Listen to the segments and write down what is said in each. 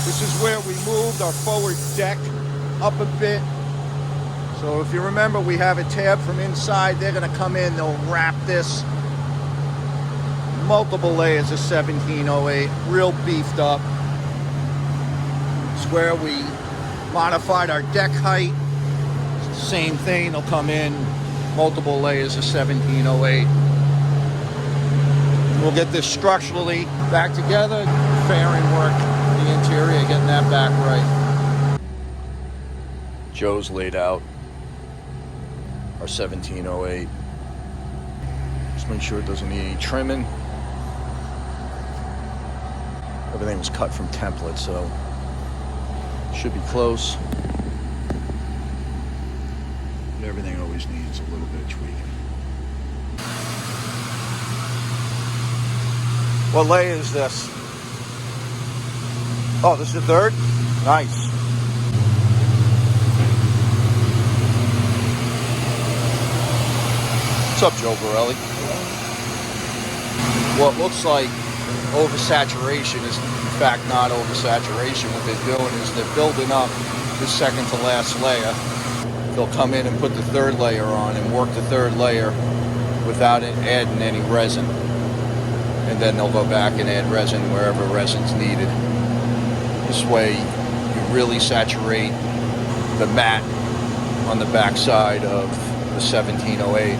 This is where we moved our forward deck up a bit. So if you remember, we have a tab from inside. They're gonna come in, they'll wrap this. Multiple layers of 1708, real beefed up. It's where we modified our deck height. Same thing, they'll come in, multiple layers of 1708. We'll get this structurally back together, fairing work, the interior, getting that back right. Joe's laid out our 1708. Just make sure it doesn't need any trimming. Everything was cut from template, so should be close. But everything always needs a little bit of tweaking. What layer is this? Oh, this is the third? Nice. What's up, Joe Borelli? What looks like oversaturation is in fact not oversaturation. What they're doing is they're building up the second to last layer. They'll come in and put the third layer on and work the third layer without adding any resin. And then they'll go back and add resin wherever resin's needed. This way you really saturate the mat on the back side of the 1708.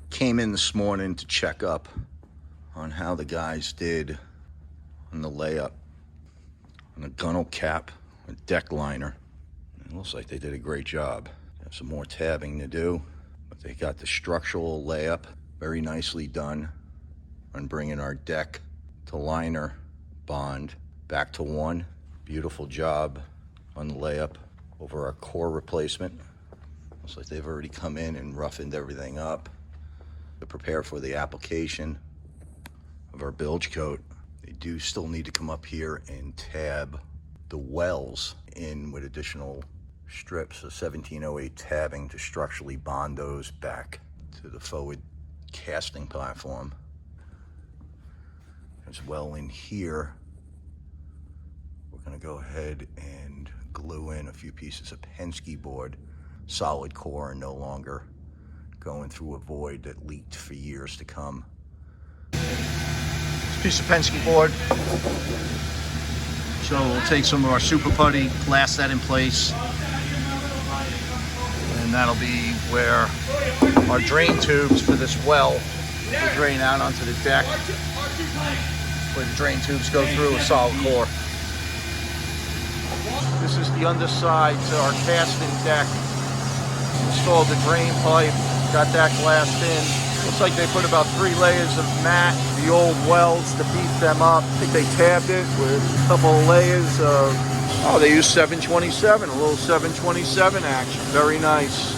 Came in this morning to check up on how the guys did on the layup on the gunnel cap and deck liner. It looks like they did a great job. They have some more tabbing to do, but they got the structural layup very nicely done on bringing our deck to liner bond back to one. Beautiful job on the layup over our core replacement. Looks like they've already come in and roughened everything up to prepare for the application of our bilge coat. They do still need to come up here and tab the wells in with additional strips of 1708 tabbing to structurally bond those back to the forward casting platform. As well in here, we're gonna go ahead and glue in a few pieces of Penske board, solid core, and no longer going through a void that leaked for years to come. This piece of Penske board. So we'll take some of our super putty, blast that in place, and that'll be where our drain tubes for this well will drain out onto the deck, where the drain tubes go through a solid core. This is the underside to our casting deck. Installed the drain pipe, got that glassed in. Looks like they put about 3 layers of mat, the old wells, to beef them up. I think they tabbed it with a couple of layers of, oh, they used 727, a little 727 action. Very nice.